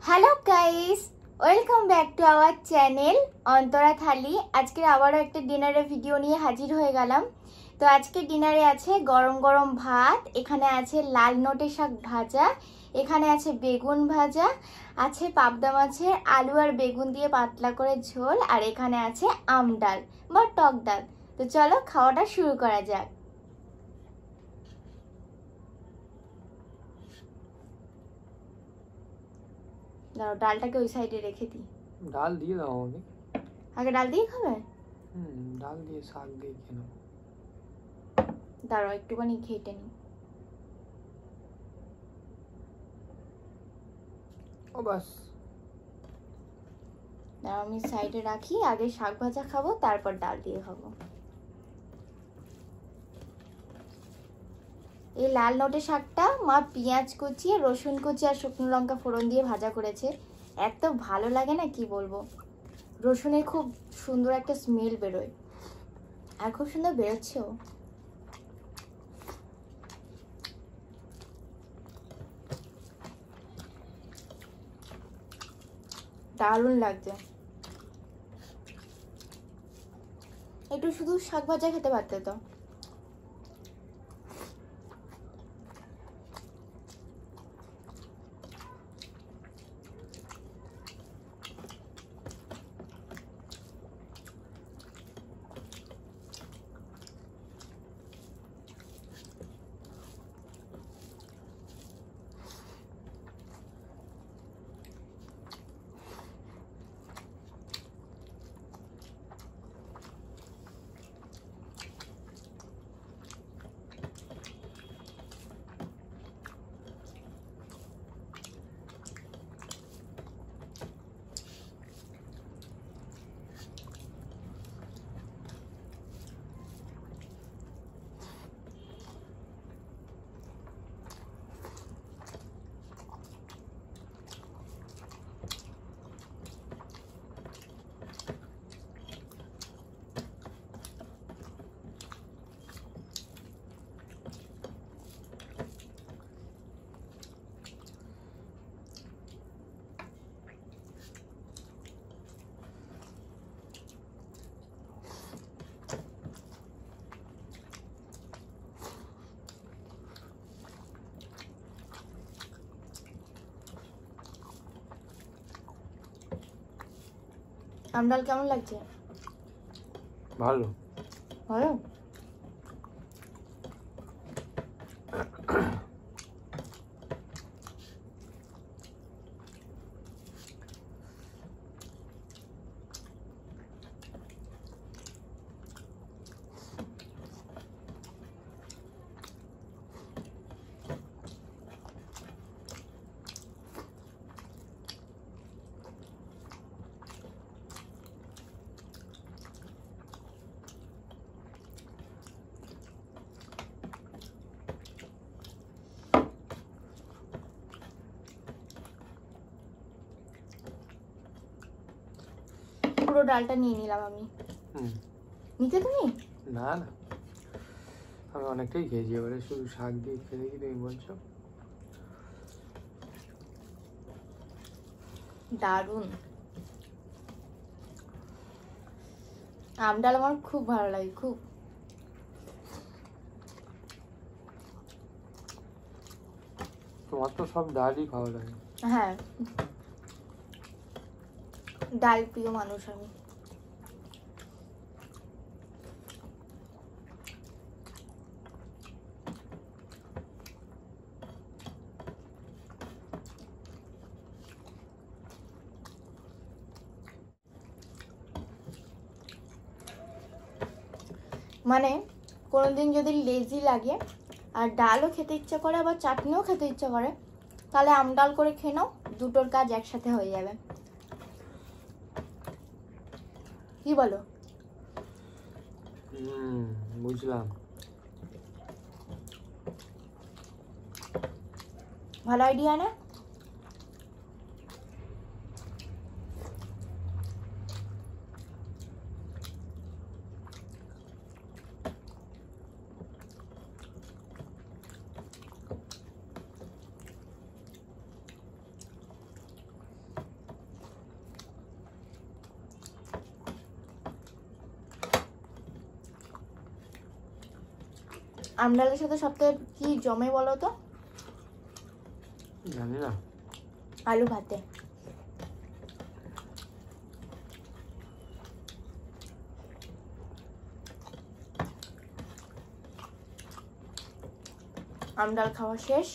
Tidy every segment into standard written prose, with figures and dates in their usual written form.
Hello guys, welcome back to our channel Antara Thali. আজকে আবারও একটা ডিনারের ভিডিও নিয়ে হাজির হয়ে গেলাম। তো আজকে ডিনারে আছে গরম গরম ভাত, এখানে আছে লাল নোটে শাক ভাজা, এখানে আছে বেগুন ভাজা, আছে পাবদা মাছের আলু আর বেগুন দিয়ে পাতলা করে ঝোল, আর এখানে আছে আম ডাল বা টক ডাল। তো চলো খাওয়াটা শুরু করা যাক। দাও, ডালটাকে ওই সাইডে রেখে দিই। ডাল দিয়ে দাও আমাকে। আগে ডাল দিয়ে খাবে? ডাল দিয়ে শাক দিয়ে কেন? দাঁড়াও একটুখানি ঘেটে নিই। ও বাস। দাঁড়াও আমি সাইডে রাখি, আগে শাক ভাজা খাবো তারপর ডাল দিয়ে খাবো। এই লাল নোটে শাকটা মা পেঁয়াজ কুচি, রসুন কুচি আর শুকনো লঙ্কা ফোড়ন দিয়ে ভাজা করেছে। এত ভালো লাগে না কি বলবো। রসুনের খুব সুন্দর একটা স্মেল বেরোয়, আর খুব সুন্দর বেরোচ্ছেও। দারুণ লাগছে। একটু শুধু শাক ভাজা খেতে পারতে তো। আম ডাল কেমন লাগছে? ভালো। ভালো। পুরো ডালটা নিয়ে নিলাম আমি। নিতে তুমি? না না, আমি অনেকটাই খেয়েছি, এবারে শুধু শাক দিয়ে খেয়ে দেখি তুমি বলছো। দারুণ। আম ডাল আমার খুব ভালো লাগে, খুব। তোমার তো সব ডালই খাওয়া লাগে। হ্যাঁ, ডাল প্রিয় মানুষ আমি। মানে কোনোদিন যদি লেজি লাগে আর ডালও খেতে ইচ্ছা করে, আবার চাটনিও খেতে ইচ্ছা করে, তাহলে আম ডাল করে খেয়ে নাও, দুটোর কাজ একসাথে হয়ে যাবে। কি বলো? বুঝলাম। ভালো আইডিয়া না? আমডালের সাথে সবথেকে কি জমে বলো তো? জানি না। আলু ভাতে। আমডাল খাওয়া শেষ,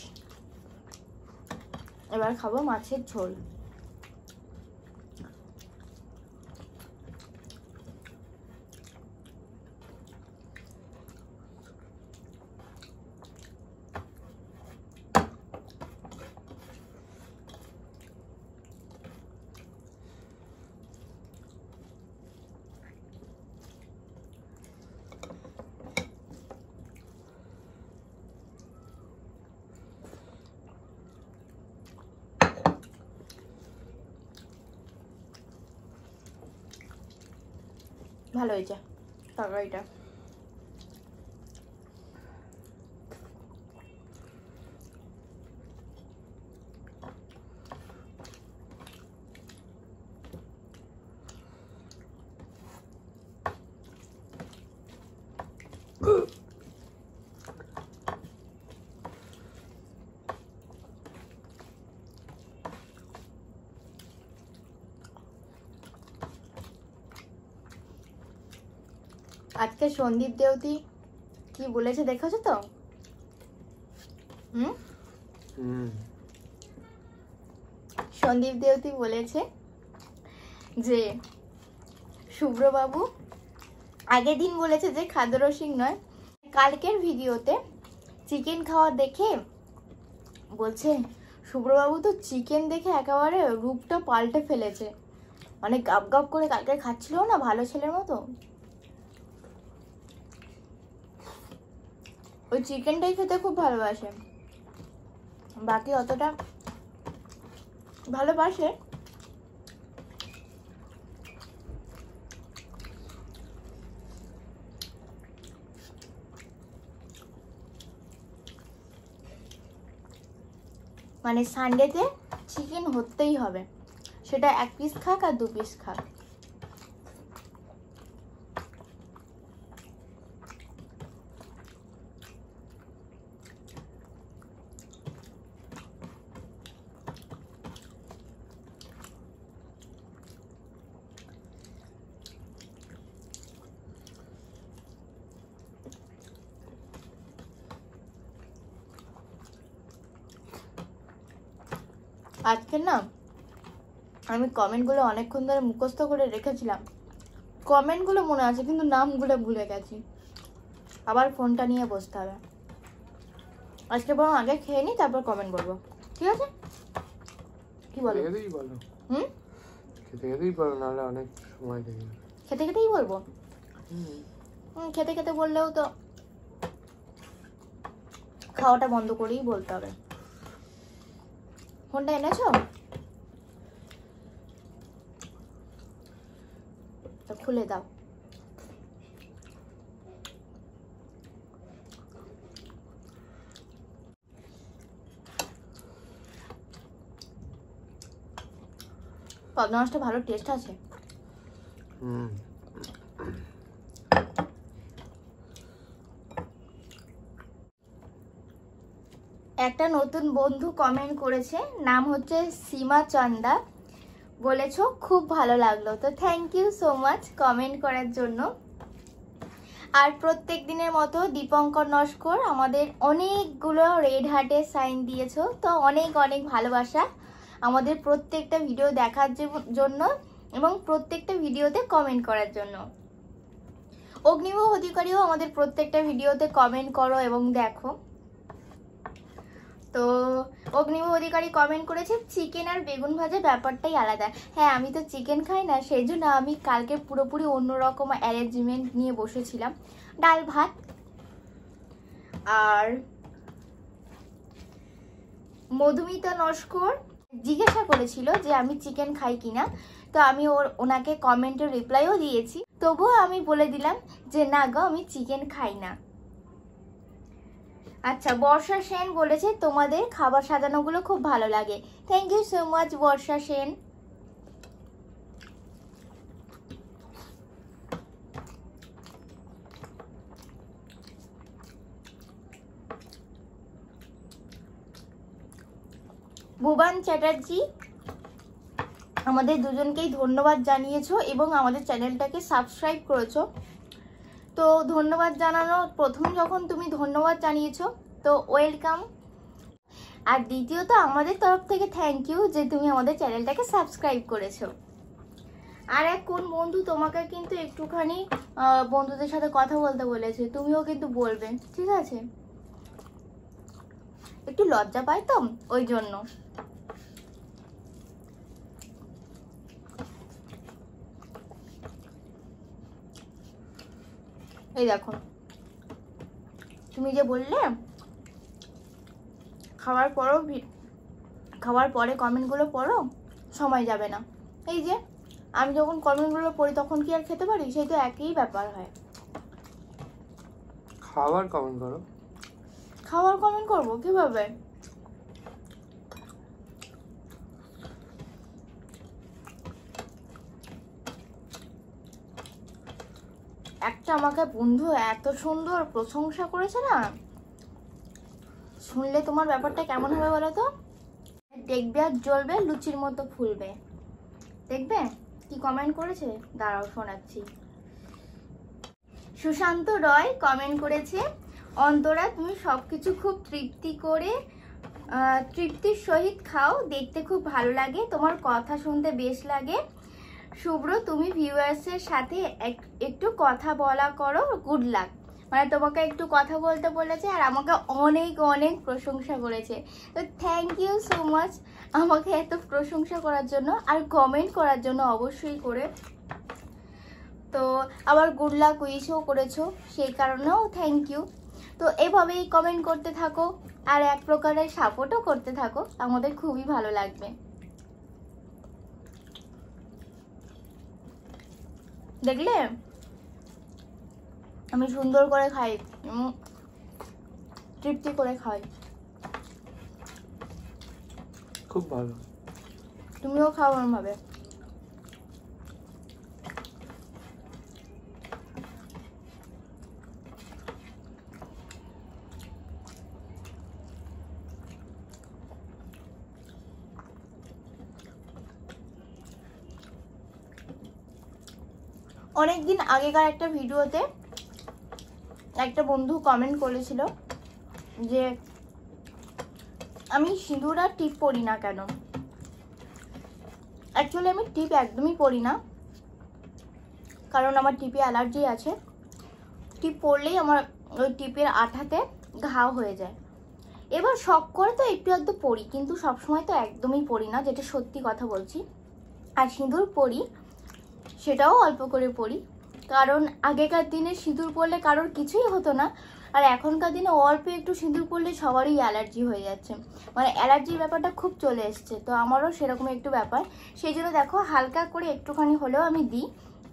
এবার খাবো মাছের ঝোল। ভালো হয়েছে তরকারিটা। আজকে সন্দীপ দেওতি কি বলেছে দেখেছো তো? সন্দীপ দেওতি বলেছে যে শুভ্রবাবু আগের দিন বলেছে যে খাদ্যরসিক নয়, কালকের ভিডিওতে চিকেন খাওয়া দেখে বলছে শুভ্রবাবু তো চিকেন দেখে একেবারে রূপটা পাল্টে ফেলেছে, মানে গাপ গাপ করে কালকে খাচ্ছিল না ভালো ছেলের মতো। ওই চিকেনটাই খেতে খুব ভালোবাসে, বাকি অতটা ভালোবাসে মানে সানডেতে চিকেন হতেই হবে, সেটা 1 পিস খাক আর 2 পিস খাক। আজকে না আমি কমেন্টগুলো অনেকক্ষণ ধরে মুখস্থ করে রেখেছিলাম, কমেন্টগুলো মনে আছে কিন্তু নামগুলো ভুলে গেছি, আবার ফোনটা নিয়ে বসতে হবে। আজকে বরং আগে খেয়ে নিই তারপর কমেন্ট বলবো, ঠিক আছে? কি বলো? খেতে খেতেই বলো, নাহলে অনেক সময় থেকে খেতে খেতেই বলবো। খেতে খেতে বললেও তো খাওয়াটা বন্ধ করেই বলতে হবে। ফোনটা এনেছো তো খুলে দাও। পাবদা মাছটা ভালো টেস্ট আছে। একটা নতুন বন্ধু কমেন্ট করেছে, নাম হচ্ছে সীমা চন্দা, বলেছো খুব ভালো লাগলো, তো thank you so much comment করার জন্য। আর প্রত্যেক দিনের মতো দীপঙ্কর নস্কর আমাদের অনেকগুলো রেড হার্টের সাইন দিয়েছো, তো অনেক অনেক ভালোবাসা আমাদের প্রত্যেকটা ভিডিও দেখার জন্য এবং প্রত্যেকটা ভিডিওতে কমেন্ট করার জন্য। অগ্নিবাবু অধিকারীও আমাদের প্রত্যেকটা ভিডিওতে কমেন্ট করো এবং দেখো। তো অগ্নিবাবু অধিকারী কমেন্ট করেছে চিকেন আর বেগুন ভাজা ব্যাপারটাই আলাদা। হ্যাঁ, আমি তো চিকেন খাই না, সেই জন্য আমি কালকে পুরোপুরি অন্যরকম অ্যারেঞ্জমেন্ট নিয়ে বসেছিলাম, ডাল ভাত। আর মধুমিতা নস্কর জিজ্ঞাসা করেছিল যে আমি চিকেন খাই কিনা, তো আমি ওনাকে কমেন্টের রিপ্লাইও দিয়েছি, তবুও আমি বলে দিলাম যে না গো, আমি চিকেন খাই না। আচ্ছা, বর্ষা সেন বলেছে তোমাদের খাবার সাজানোগুলো খুব ভালো লাগে, থ্যাংক ইউ সো মাচ বর্ষা সেন। ভুবন চ্যাটার্জি আমাদের দুজনকেই ধন্যবাদ জানিয়েছো এবং আমাদের চ্যানেলটাকে সাবস্ক্রাইব করেছো। তো ধন্যবাদ জানানো, প্রথম যখন তুমি ধন্যবাদ জানিয়েছো তো ওয়েলকাম। আর দ্বিতীয়ত আমাদের তরফ থেকে থ্যাংক ইউ যে তুমি আমাদের চ্যানেলটাকে সাবস্ক্রাইব করেছো। আর এক কোন বন্ধু তোমাকে কিন্তু একটুখানি বন্ধুদের সাথে কথা বলতে বলেছে, তুমিও কিন্তু বলবে, ঠিক আছে? একটু লজ্জা পাই তো ওই জন্য। এই দেখো, তুমি যে বললে খাওয়ার পরে কমেন্টগুলো পড়ো, সময় যাবে না। এই যে আমি যখন কমেন্টগুলো পড়ি তখন কি আর খেতে পারি? সেই তো একই ব্যাপার হয়। খাবার কমেন্ট করো। খাবার কমেন্ট করবো কিভাবে? একটা আমাকে বন্ধু এত সুন্দর প্রশংসা করেছে না, শুনলে তোমার ব্যাপারটা কেমন হবে বলো তো? দেখবে আর জ্বলবে, লুচির মতো ফুলবে। দেখবে কি কমেন্ট করেছে, দাঁড়াও শোনাচ্ছি। সুশান্ত রয় কমেন্ট করেছে, অন্তরা তুমি সবকিছু খুব তৃপ্তির সহিত খাও, দেখতে খুব ভালো লাগে, তোমার কথা শুনতে বেশ লাগে। শুভ্র তুমি ভিউয়ার্সের সাথে একটু কথা বলা করো, গুড লাক। মানে তোমাকে একটু কথা বলতে বলেছে আর আমাকে অনেক অনেক প্রশংসা করেছে। তো থ্যাংক ইউ সো মাচ আমাকে এত প্রশংসা করার জন্য আর কমেন্ট করার জন্য, অবশ্যই করে। তো আবার গুড লাক উইশও করেছো, সেই কারণেও থ্যাংক ইউ। তো এভাবেই কমেন্ট করতে থাকো আর এক প্রকারের সাপোর্টও করতে থাকো, আমাদের খুবই ভালো লাগবে। দেখলে আমি সুন্দর করে খাই, তৃপ্তি করে খাই। খুব ভালো, তুমিও খাও এরম ভাবে। অনেকদিন আগেকার একটা ভিডিওতে একটা বন্ধু কমেন্ট করেছিল যে আমি সিঁদুর আর টিপ পরি না কেন। অ্যাকচুয়ালি আমি টিপ একদমই পরি না, কারণ আমার টিপে অ্যালার্জি আছে। টিপ পরলেই আমার ওই টিপের আঠাতে ঘা হয়ে যায়। এবার শখ করে তো একটু আধটু পরি, কিন্তু সবসময় তো একদমই পরি না, যেটা সত্যি কথা বলছি। আর সিঁদুর পরি, সেটাও অল্প করে পরি, কারণ আগেকার দিনে সিঁদুর পরলে কারোর কিছুই হতো না, আর এখনকার দিনে অল্প একটু সিঁদুর পরলে সবারই অ্যালার্জি হয়ে যাচ্ছে। মানে অ্যালার্জির ব্যাপারটা খুব চলে এসছে, তো আমারও সেরকম একটু ব্যাপার। সেই জন্য দেখো হালকা করে একটুখানি হলেও আমি দিই,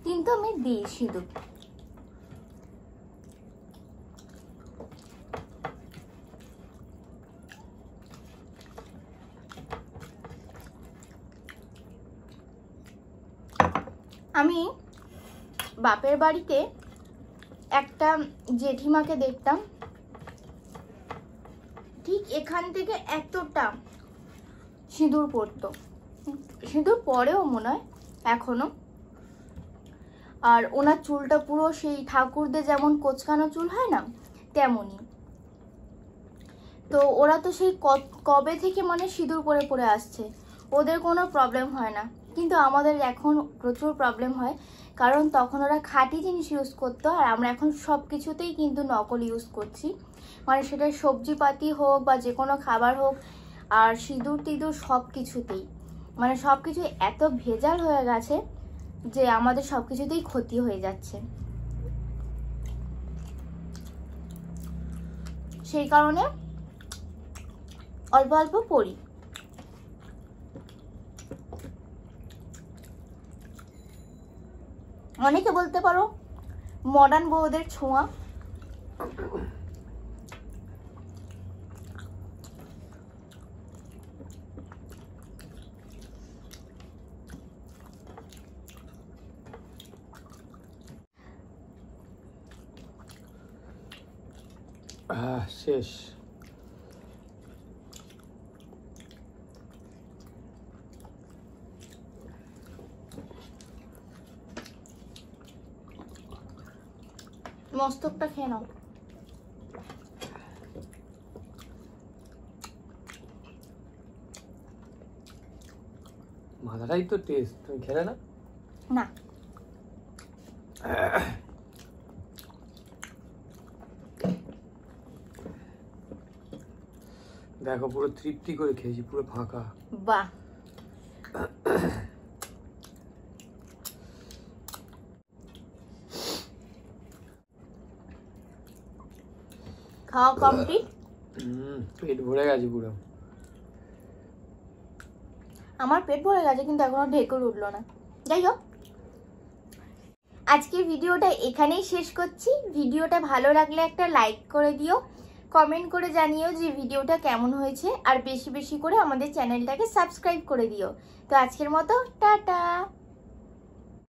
কিন্তু আমি দিই সিঁদুর। আমি বাপের বাড়িতে একটা জেঠিমাকে দেখতাম, ঠিক এখান থেকে এতটা সিঁদুর পরতো, সিঁদুর পরেও মনে হয় এখনো। আর ওনার চুলটা পুরো সেই ঠাকুরদের যেমন কোচকানো চুল হয় না, তেমনই। তো ওরা তো সেই কবে থেকে মানে সিঁদুর পরে পরে আসছে, ওদের কোনো প্রবলেম হয় না, কিন্তু আমাদের এখন প্রচুর প্রবলেম হয়, কারণ তখন ওরা খাঁটি জিনিস ইউজ করতো, আর আমরা এখন সব কিছুতেই কিন্তু নকল ইউজ করছি। মানে সেটা সবজিপাতি হোক বা যে কোনো খাবার হোক, আর সিঁদুর টিঁদুর সব কিছুতেই, মানে সব কিছু এত ভেজাল হয়ে গেছে যে আমাদের সব কিছুতেই ক্ষতি হয়ে যাচ্ছে। সেই কারণে অল্প অল্প পড়ি। অনেকে বলতে পারো মডার্ন বউদের ছোঁয়া, শেষ। মস্তকটা খেয়ে নাও। মাথাটাই তো টেস্ট, তুমি খেলে না? না দেখো পুরো তৃপ্তি করে খেয়েছি, পুরো ফাঁকা। বাহ, খাওয়া কমপ্লিট। পেট ভরে গেছে পুরো। আমার পেট ভরে গেছে কিন্তু এখনো ঢেকুর উঠলো না। যাই হোক, আজকের ভিডিওটা এখানেই শেষ করছি। ভিডিওটা ভালো লাগলে একটা লাইক করে দিও, কমেন্ট করে জানিও যে ভিডিওটা কেমন হয়েছে, আর বেশি বেশি করে আমাদের চ্যানেলটাকে সাবস্ক্রাইব করে দিও। তো আজকের মতো টাটা।